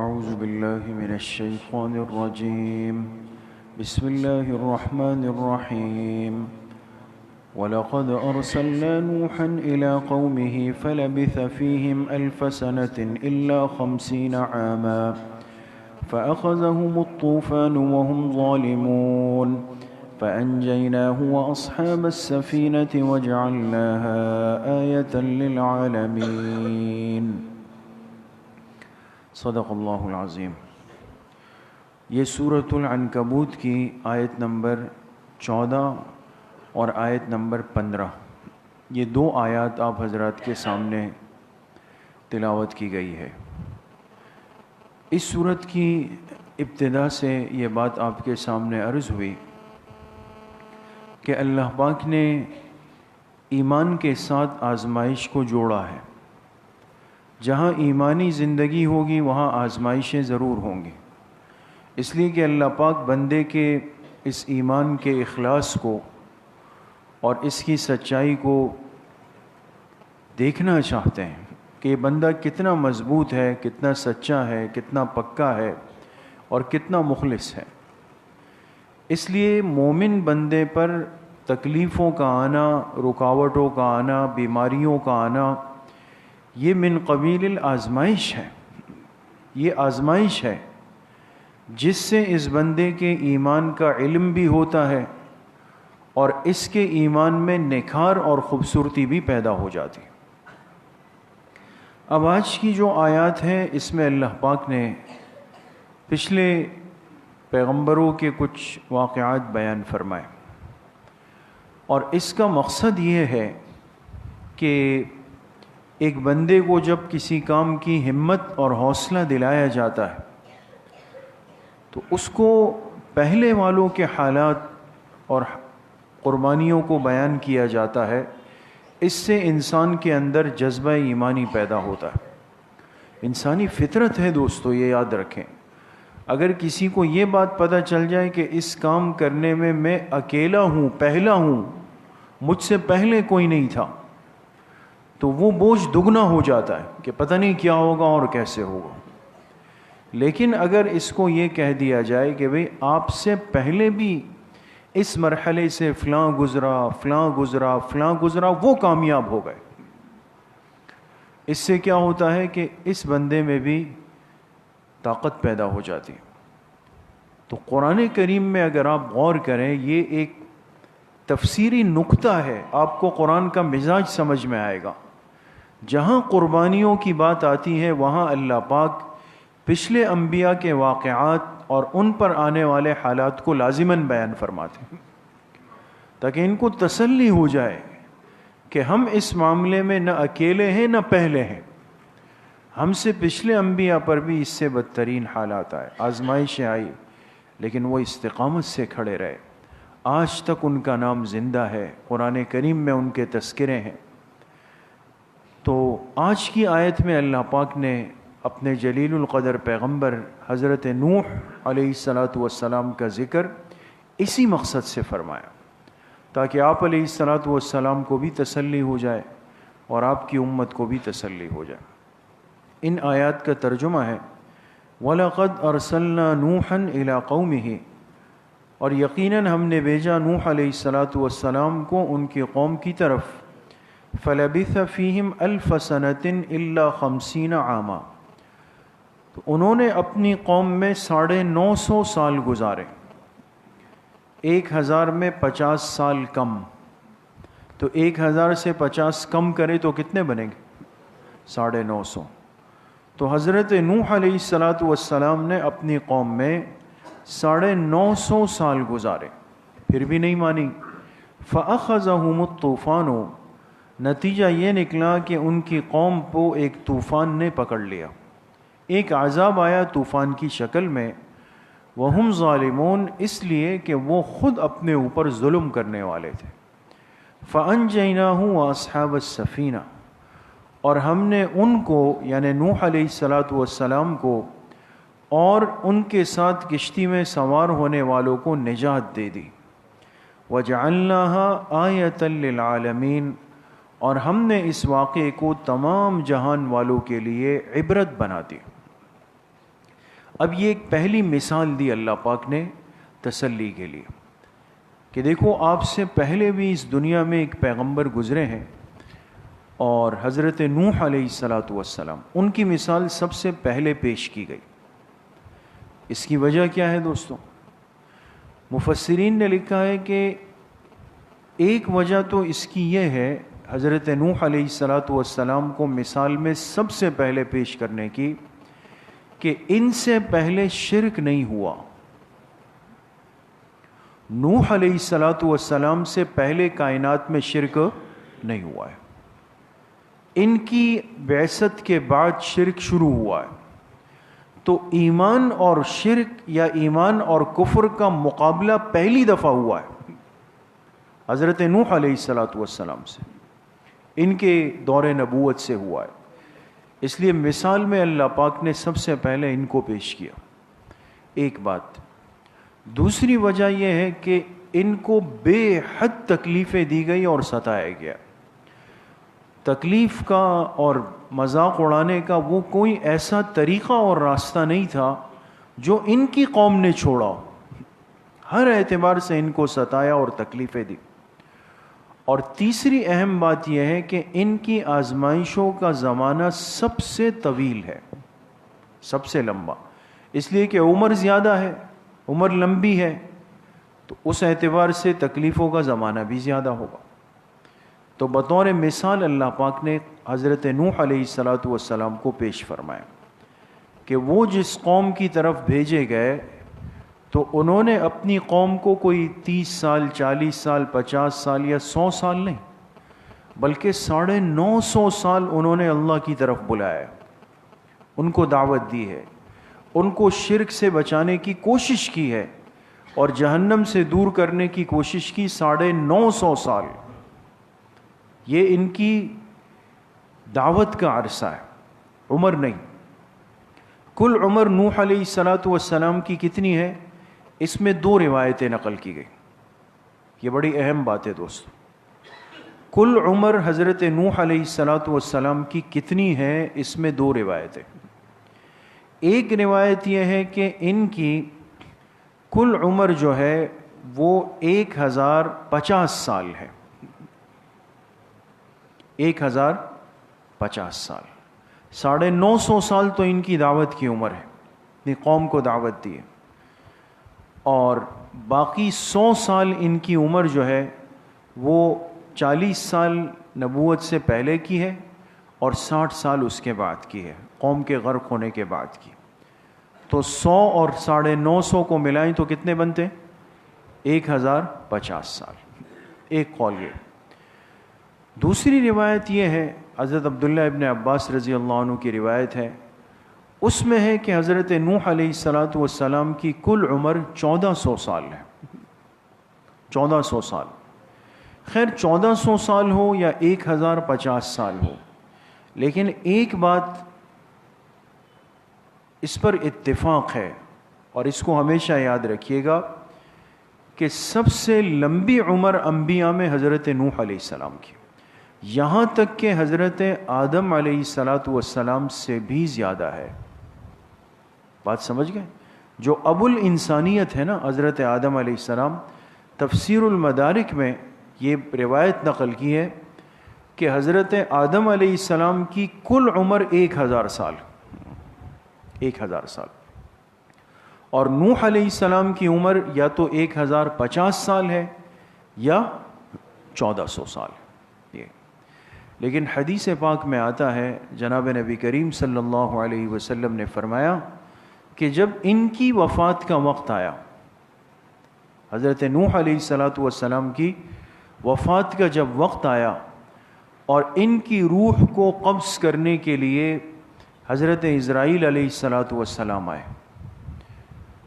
أعوذ بالله من الشيطان الرجيم بسم الله الرحمن الرحيم وَلَقَدْ أَرْسَلْنَا نُوحًا إِلَى قَوْمِهِ فَلَبِثَ فِيهِمْ أَلْفَ سَنَةٍ إِلَّا 50 عَامًا فَأَخَذَهُمُ الطُّوفَانُ وَهُمْ ظَالِمُونَ فَأَنْجَيْنَاهُ وَأَصْحَابَ السَّفِينَةِ وَجَعَلْنَاهَا آيَةً لِلْعَالَمِينَ۔ صدق اللہ العظیم۔ یہ سورۃ العنکبوت کی آیت نمبر 14 اور آیت نمبر 15، یہ دو آیات آپ حضرات کے سامنے تلاوت کی گئی ہے۔ اس سورت کی ابتدا سے یہ بات آپ کے سامنے عرض ہوئی کہ اللہ پاک نے ایمان کے ساتھ آزمائش کو جوڑا ہے۔ جہاں ایمانی زندگی ہوگی وہاں آزمائشیں ضرور ہوں گی، اس لیے کہ اللہ پاک بندے کے اس ایمان کے اخلاص کو اور اس کی سچائی کو دیکھنا چاہتے ہیں کہ یہ بندہ کتنا مضبوط ہے، کتنا سچا ہے، کتنا پکا ہے اور کتنا مخلص ہے۔ اس لیے مومن بندے پر تکلیفوں کا آنا، رکاوٹوں کا آنا، بیماریوں کا آنا، یہ من قبیل الآزمائش ہے۔ یہ آزمائش ہے جس سے اس بندے کے ایمان کا علم بھی ہوتا ہے اور اس کے ایمان میں نکھار اور خوبصورتی بھی پیدا ہو جاتی۔ اب آج کی جو آیات ہیں اس میں اللہ پاک نے پچھلے پیغمبروں کے کچھ واقعات بیان فرمائے، اور اس کا مقصد یہ ہے کہ ایک بندے کو جب کسی کام کی ہمت اور حوصلہ دلایا جاتا ہے تو اس کو پہلے والوں کے حالات اور قربانیوں کو بیان کیا جاتا ہے۔ اس سے انسان کے اندر جذبہ ایمانی پیدا ہوتا ہے۔ انسانی فطرت ہے دوستو، یہ یاد رکھیں۔ اگر کسی کو یہ بات پتہ چل جائے کہ اس کام کرنے میں اکیلا ہوں، پہلا ہوں، مجھ سے پہلے کوئی نہیں تھا، تو وہ بوجھ دگنا ہو جاتا ہے کہ پتہ نہیں کیا ہوگا اور کیسے ہوگا۔ لیکن اگر اس کو یہ کہہ دیا جائے کہ بھئی آپ سے پہلے بھی اس مرحلے سے فلاں گزرا، فلاں گزرا، فلاں گزرا، وہ کامیاب ہو گئے، اس سے کیا ہوتا ہے کہ اس بندے میں بھی طاقت پیدا ہو جاتی۔ تو قرآن کریم میں اگر آپ غور کریں، یہ ایک تفسیری نقطہ ہے، آپ کو قرآن کا مزاج سمجھ میں آئے گا۔ جہاں قربانیوں کی بات آتی ہے وہاں اللہ پاک پچھلے انبیاء کے واقعات اور ان پر آنے والے حالات کو لازماً بیان فرماتے ہیں تاکہ ان کو تسلی ہو جائے کہ ہم اس معاملے میں نہ اکیلے ہیں نہ پہلے ہیں۔ ہم سے پچھلے انبیاء پر بھی اس سے بدترین حالات آئے، آزمائشیں آئی، لیکن وہ استقامت سے کھڑے رہے۔ آج تک ان کا نام زندہ ہے، قرآن کریم میں ان کے تذکرے ہیں۔ تو آج کی آیت میں اللہ پاک نے اپنے جلیل القدر پیغمبر حضرت نوح علیہ السلام کا ذکر اسی مقصد سے فرمایا تاکہ آپ علیہ السلام کو بھی تسلی ہو جائے اور آپ کی امت کو بھی تسلی ہو جائے۔ ان آیات کا ترجمہ ہے وَلَقَدْ أَرْسَلْنَا نُوحًا إِلَىٰ قَوْمِهِ، اور یقیناً ہم نے بھیجا نوح علیہ السلام کو ان کی قوم کی طرف۔ فَلَبِثَ فِيهِمْ أَلْفَ سَنَةٍ إِلَّا 50 عَامًا، تو انہوں نے اپنی قوم میں 950 سال گزارے۔ 1000 میں 50 سال کم، تو 1000 سے 50 کم کرے تو کتنے بنیں گے؟ 950۔ تو حضرت نوح علیہ السلام نے اپنی قوم میں 950 سال گزارے، پھر بھی نہیں مانی۔ فَأَخَذَهُمُ الطُّوفَانُ، نتیجہ یہ نکلا کہ ان کی قوم کو ایک طوفان نے پکڑ لیا، ایک عذاب آیا طوفان کی شکل میں۔ وَهُمْ ظَالِمُونَ، اس لیے کہ وہ خود اپنے اوپر ظلم کرنے والے تھے۔ فَأَنْجَيْنَاهُ وَأَصْحَابَ السَّفِينَةِ، اور ہم نے ان کو یعنی نوح علیہ السلام کو اور ان کے ساتھ کشتی میں سوار ہونے والوں کو نجات دے دی۔ وَجَعَلْنَاهَا آیَةً لِلْعَالَمِينَ، اور ہم نے اس واقعے کو تمام جہان والوں کے لیے عبرت بنا دی۔ اب یہ ایک پہلی مثال دی اللہ پاک نے تسلی کے لیے کہ دیکھو آپ سے پہلے بھی اس دنیا میں ایک پیغمبر گزرے ہیں، اور حضرت نوح علیہ الصلاۃ والسلام، ان کی مثال سب سے پہلے پیش کی گئی۔ اس کی وجہ کیا ہے دوستوں؟ مفسرین نے لکھا ہے کہ ایک وجہ تو اس کی یہ ہے حضرت نوح علیہ الصلاۃ والسلام کو مثال میں سب سے پہلے پیش کرنے کی کہ ان سے پہلے شرک نہیں ہوا۔ نوح علیہ الصلاۃ والسلام سے پہلے کائنات میں شرک نہیں ہوا ہے، ان کی بعثت کے بعد شرک شروع ہوا ہے۔ تو ایمان اور شرک یا ایمان اور کفر کا مقابلہ پہلی دفعہ ہوا ہے حضرت نوح علیہ الصلاۃ والسلام سے، ان کے دور نبوت سے ہوا ہے۔ اس لیے مثال میں اللہ پاک نے سب سے پہلے ان کو پیش کیا، ایک بات۔ دوسری وجہ یہ ہے کہ ان کو بے حد تکلیفیں دی گئی اور ستایا گیا۔ تکلیف کا اور مذاق اڑانے کا وہ کوئی ایسا طریقہ اور راستہ نہیں تھا جو ان کی قوم نے چھوڑا ہو۔ ہر اعتبار سے ان کو ستایا اور تکلیفیں دی۔ اور تیسری اہم بات یہ ہے کہ ان کی آزمائشوں کا زمانہ سب سے طویل ہے، سب سے لمبا، اس لیے کہ عمر زیادہ ہے، عمر لمبی ہے، تو اس اعتبار سے تکلیفوں کا زمانہ بھی زیادہ ہوگا۔ تو بطور مثال اللہ پاک نے حضرت نوح علیہ الصلاۃ والسلام کو پیش فرمایا کہ وہ جس قوم کی طرف بھیجے گئے تو انہوں نے اپنی قوم کو کوئی 30 سال 40 سال 50 سال یا 100 سال نہیں، بلکہ 950 سال انہوں نے اللہ کی طرف بلایا، ان کو دعوت دی ہے، ان کو شرک سے بچانے کی کوشش کی ہے اور جہنم سے دور کرنے کی کوشش کی 950 سال۔ یہ ان کی دعوت کا عرصہ ہے، عمر نہیں۔ کل عمر نوح علیہ الصلاۃ والسلام کی کتنی ہے؟ اس میں 2 روایتیں نقل کی گئی، یہ بڑی اہم بات ہے دوستو۔ کل عمر حضرت نوح علیہ الصلاۃ والسلام کی کتنی ہے؟ اس میں 2 روایتیں۔ ایک روایت یہ ہے کہ ان کی کل عمر جو ہے وہ 1050 سال ہے، 1050 سال، 950 سال تو ان کی دعوت کی عمر ہے، اپنی قوم کو دعوت دی ہے، اور باقی 100 سال ان کی عمر جو ہے وہ 40 سال نبوت سے پہلے کی ہے اور 60 سال اس کے بعد کی ہے، قوم کے غرق ہونے کے بعد کی۔ تو 100 اور 950 کو ملائیں تو کتنے بنتے؟ 1050 سال، ایک قول یہ۔ دوسری روایت یہ ہے، حضرت عبداللہ ابن عباس رضی اللہ عنہ کی روایت ہے، اس میں ہے کہ حضرت نوح علیہ الصلاۃ والسلام کی کل عمر 1400 سال ہے، 1400 سال۔ خیر 1400 سال ہو یا 1050 سال ہو، لیکن ایک بات اس پر اتفاق ہے، اور اس کو ہمیشہ یاد رکھیے گا کہ سب سے لمبی عمر انبیاء میں حضرت نوح علیہ السلام کی، یہاں تک کہ حضرت آدم علیہ الصلاۃ والسلام سے بھی زیادہ ہے۔ بات سمجھ گئے؟ جو ابو الانسانیت ہے نا حضرت آدم علیہ السلام، تفسیر المدارک میں یہ روایت نقل کی ہے کہ حضرت آدم علیہ السلام کی کل عمر 1000 سال، 1000 سال، اور نوح علیہ السلام کی عمر یا تو 1050 سال ہے یا 1400 سال یہ۔ لیکن حدیث پاک میں آتا ہے، جناب نبی کریم صلی اللہ علیہ وسلم نے فرمایا کہ جب ان کی وفات کا وقت آیا، حضرت نوح علیہ الصلاۃ والسلام کی وفات کا جب وقت آیا اور ان کی روح کو قبض کرنے کے لیے حضرت اسرائیل علیہ الصلاۃ والسلام آئے،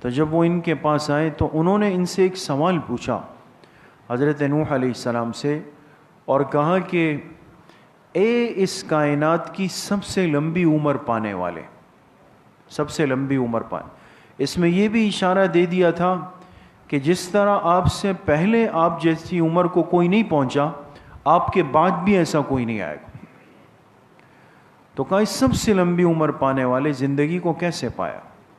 تو جب وہ ان کے پاس آئے تو انہوں نے ان سے ایک سوال پوچھا حضرت نوح علیہ السلام سے، اور کہا کہ اے اس کائنات کی سب سے لمبی عمر پانے والے، سب سے لمبی عمر پانے، اس میں یہ بھی اشارہ دے دیا تھا کہ جس طرح آپ سے پہلے آپ جیسی عمر کو کوئی نہیں پہنچا، آپ کے بعد بھی ایسا کوئی نہیں آئے گا۔ تو کہا اس سب سے لمبی عمر پانے والے زندگی کو کیسے پایا،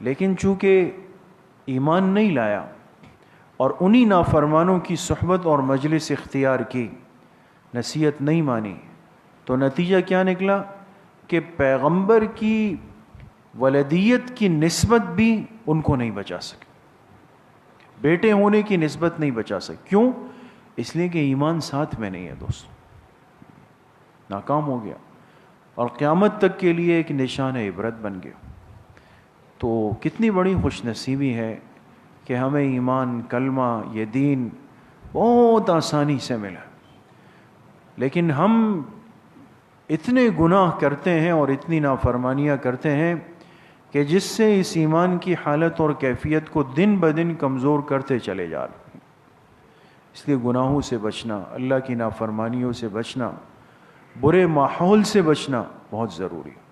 لیکن چونکہ ایمان نہیں لایا اور انہی نافرمانوں کی صحبت اور مجلس اختیار کی، نصیحت نہیں مانی، تو نتیجہ کیا نکلا کہ پیغمبر کی ولدیت کی نسبت بھی ان کو نہیں بچا سکے، بیٹے ہونے کی نسبت نہیں بچا سکے۔ کیوں؟ اس لیے کہ ایمان ساتھ میں نہیں ہے دوستو، ناکام ہو گیا اور قیامت تک کے لیے ایک نشان عبرت بن گیا۔ تو کتنی بڑی خوش نصیبی ہے کہ ہمیں ایمان، کلمہ، یہ دین بہت آسانی سے ملا، لیکن ہم اتنے گناہ کرتے ہیں اور اتنی نافرمانیاں کرتے ہیں کہ جس سے اس ایمان کی حالت اور کیفیت کو دن بدن کمزور کرتے چلے جا رہے ہیں۔ اس لیے گناہوں سے بچنا، اللہ کی نافرمانیوں سے بچنا، برے ماحول سے بچنا بہت ضروری ہے،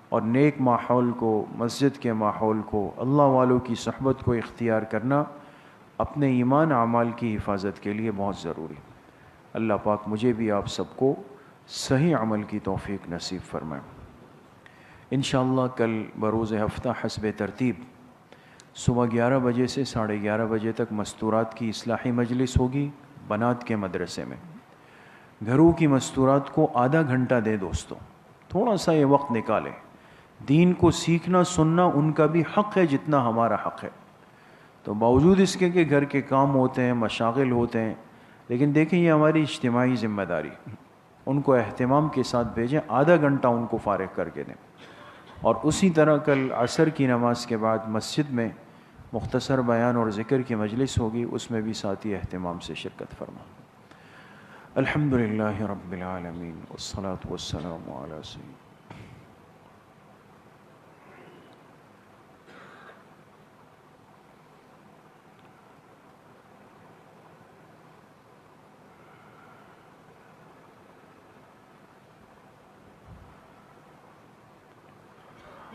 اور نیک ماحول کو، مسجد کے ماحول کو، اللہ والوں کی صحبت کو اختیار کرنا اپنے ایمان اعمال کی حفاظت کے لیے بہت ضروری ہے۔ اللہ پاک مجھے بھی آپ سب کو صحیح عمل کی توفیق نصیب فرمائے۔ انشاءاللہ کل بروز ہفتہ حسب ترتیب صبح 11 بجے سے 11:30 بجے تک مستورات کی اصلاحی مجلس ہوگی بنات کے مدرسے میں۔ گھروں کی مستورات کو آدھا گھنٹہ دے دوستو، تھوڑا سا یہ وقت نکالیں۔ دین کو سیکھنا سننا ان کا بھی حق ہے جتنا ہمارا حق ہے، تو باوجود اس کے کہ گھر کے کام ہوتے ہیں، مشاغل ہوتے ہیں، لیکن دیکھیں یہ ہماری اجتماعی ذمہ داری، ان کو اہتمام کے ساتھ بھیجیں، آدھا گھنٹہ ان کو فارغ کر کے دیں۔ اور اسی طرح کل عصر کی نماز کے بعد مسجد میں مختصر بیان اور ذکر کی مجلس ہوگی، اس میں بھی ساتھی اہتمام سے شرکت فرما۔ الحمدللہ رب العالمین والصلاة والسلام علی سیدنا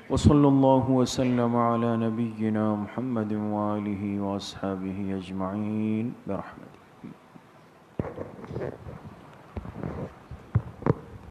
وصلی اللہ وسلم علی نبینا محمد وآلہ واصحابہ اجمعین برحمتہ۔